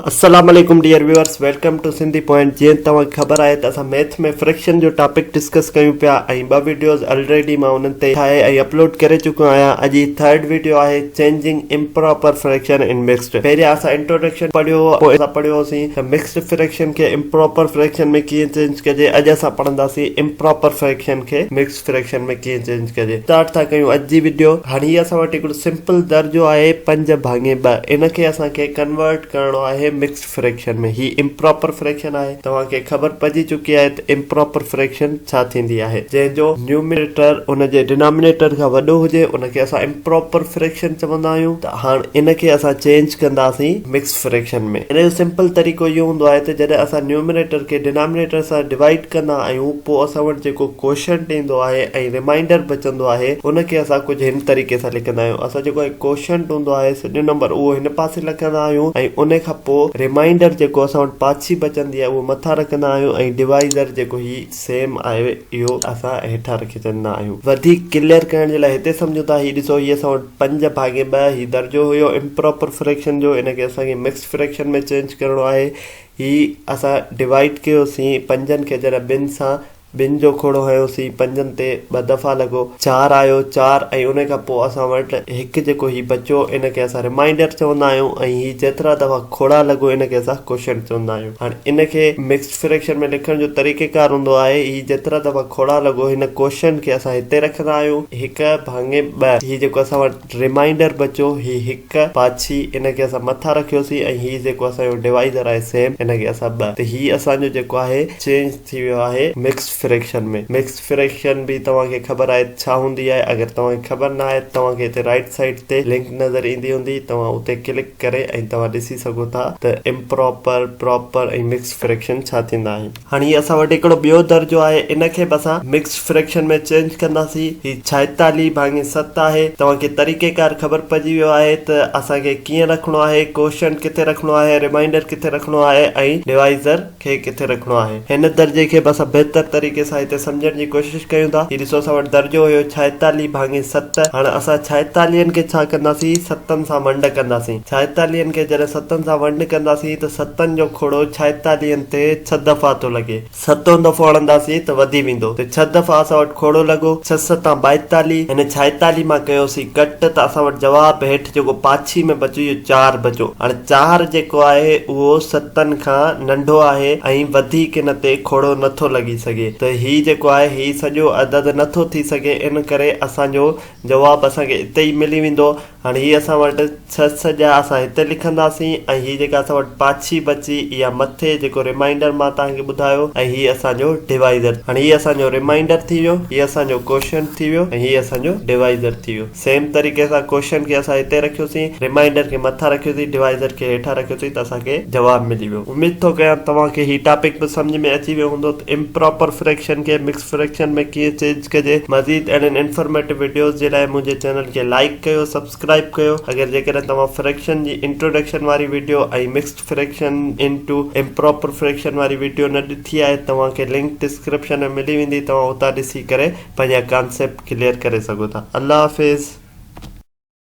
अस्सलाम वालेकुम dear viewers, welcome to Sindhi point. जीअं तव्हांखे ख़बर आहे त असां मैथ में फ्रैक्शन जो टॉपिक डिस्कस कयूं पिया ऐं ॿ वीडियोज़ ऑलरेडी मां उन्हनि ते ठाहे ऐं अपलोड करे चुको आहियां। अॼु जी थर्ड वीडियो आहे changing improper fraction in mixed. पहिरियां असां इंट्रोडक्शन पढ़ियो, पोइ असां पढ़ियो होसीं त मिक्स्ड फ्रैक्शन खे इम्प्रॉपर फ्रैक्शन में कीअं चेंज कजे। अॼु असां पढ़ंदासीं इम्प्रॉपर फ्रैक्शन खे मिक्स्ड फ्रैक्शन में कीअं चेंज कजे। स्टार्ट था कयूं अॼु जी वीडियो। हाणे असां वटि हिकिड़ो सिंपल दर्जो आहे 5/2। इनखे असांखे कन्वर्ट करणो आहे मिक्स्ड फ्रैक्शन में। ही इम्प्रॉपर फ्रैक्शन आहे। तव्हांखे ख़बर पइजी चुकी आहे त इम्प्रॉपर फ्रैक्शन छा थींदी आहे। जंहिंजो न्यूमरेटर उन जे डिनोमिनेटर खां वॾो हुजे उनखे असां इम्प्रॉपर फ्रैक्शन चवंदा आहियूं। त हाणे इनखे असां चेंज कंदासीं मिक्स्ड फ्रैक्शन में। इन जो सिंपल तरीक़ो इहो हूंदो आहे त जॾहिं असां न्यूमरेटर खे डिनोमिनेटर सां डिवाइड कंदा आहियूं, पोइ असां वटि जेको क्वोशंट ईंदो आहे ऐं रिमाइंडर बचंदो आहे उनखे असां कुझु हिन तरीक़े सां लिखंदा आहियूं। असां जेको क्वोशंट हूंदो आहे सॼो नंबर उहो हिन पासे लिखंदा आहियूं ऐं उन खां पोइ रिमाइंडर जेको असां वटि पाछी बचंदी आहे उहो मथां रखंदा आहियूं ऐं डिवाइज़र जेको ही सेम आहे इहो असां हेठां रखी छॾंदा आहियूं। वधीक क्लियर करण जे लाइ हिते सम्झूं था। ही ॾिसो, ही असां वटि 5/2 ही दर्जो हुयो इम्प्रॉपर फ्रैक्शन जो। इनखे असांखे मिक्स्ड फ्रैक्शन में चेंज करणो आहे। ही असां डिवाइड कयोसीं 5 खे, जॾहिं 2 सां 2 जो खोड़ो हयोसीं 5 ते 2 दफ़ा लॻो, 4 आयो 4 ऐं उन खां पोइ असां वटि हिकु जेको ही बचो इनखे असां रिमाइंडर चवंदा आहियूं ऐं ही जेतिरा दफ़ा खोड़ा लॻो इनखे असां क्वोशंट चवंदा आहियूं। हाणे इनखे मिक्स्ड फ्रैक्शन में लिखण जो तरीक़ेकार हूंदो आहे, ही जेतिरा दफ़ा खोड़ा लॻो हिन क्वोशंट खे असां हिते रखंदा आहियूं 1/2। ही जेको असां वटि रिमाइंडर बचो ही 1 पाछी इनखे असां मथां रखियोसीं ऐं ही जेको असांजो डिवाइज़र आहे सेम इनखे असां 2। त ही असांजो जेको आहे चेंज थी वियो आहे मिक्स्ड फ्रैक्शन में। मिक्स्ड फ्रैक्शन भी तव्हांखे ख़बर आहे छा हूंदी आहे। अगर तव्हांखे ख़बर न आहे तव्हांखे हिते राइट साइड ते लिंक नज़र ईंदी हूंदी, तव्हां उते क्लिक करे ऐं तव्हां ॾिसी सघो था त इम्प्रॉपर, प्रॉपर ऐं मिक्स्ड फ्रैक्शन छा थींदा आहिनि। हाणे असां वटि हिकिड़ो ॿियो दर्जो आहे, इनखे बि असां मिक्स्ड फ्रैक्शन में चेंज कंदासीं। ही 46/7 आहे। तव्हांखे तरीक़ेकार ख़बर पइजी वियो आहे त असांखे कीअं रखणो आहे, क्वोशंट किथे रखणो आहे, रिमाइंडर किथे रखणो आहे ऐं डिवाइज़र खे किथे रखणो आहे। हिन दर्जे खे बि असां बहितर तरीक़े सां हिते सम्झण जी कोशिश कयूं था। हीउ ॾिसो, असां वटि दर्जो हुयो 46/7। हाणे असां 46 खे छा कंदासीं, 7 सां वंड कंदासीं। 46 खे जॾहिं 7 सां वंड कंदासीं त 7 जो खोड़ो 46 ते 6 दफ़ा थो लॻे। 7 दफ़ो हणंदासीं त वधी वेंदो। त 6 दफ़ा असां वटि खोड़ो लॻो, 6 7 42। हिन 46 मां कयोसीं कट त असां वटि जवाबु हेठि जेको पाछी में बचो इहो 4 बचो। हाणे 4 जेको आहे उहो 7 खां नंढो आहे ऐं वधीक हिन ते खोड़ो नथो लॻी सघे। त ही जेको आहे ही सॼो अदद नथो थी सघे, इन करे असांजो जवाबु असांखे हिते ई मिली वेंदो। हाणे ही असां वटि 6 सॼा असां हिते लिखंदासीं ऐं ही जेका असां वटि पाछी बची इहा मथे जेको रिमाइंडर मां तव्हांखे ॿुधायो ऐं ही असांजो डिवाइज़र। हाणे ही असांजो रिमाइंडर थी वियो, ही असांजो क्वोशंट थी वियो ऐं ही असांजो डिवाइज़र थी वियो। सेम तरीक़े सां क्वोशंट खे असां हिते रखियोसीं, रिमाइंडर खे मथां रखियोसीं, डिवाइज़र खे हेठां रखियोसीं त असांखे जवाबु मिली वियो। उमेद थो कयां तव्हांखे ही टॉपिक बि सम्झ में अची वियो हूंदो त इम्प्रॉपर फ्रैक्शन खे मिक्स फ्रैक्शन में कीअं चेंज कजे। मज़ीद अहिड़नि इंफॉर्मेटिव वीडियोज़ जे लाइ मुंहिंजे चैनल खे लाइक कयो, सब्सक्राइब कयो। अगर जेकॾहिं तव्हां फ्रैक्शन जी इंट्रोडक्शन वारी वीडियो ऐं mixed fraction into improper fraction वारी वीडियो न ॾिठी आहे, तव्हांखे लिंक डिस्क्रिप्शन में मिली वेंदी। तव्हां उतां ॾिसी करे पंहिंजा कॉन्सेप्ट क्लियर करे सघो था। अल्लाह हाफ़िज़।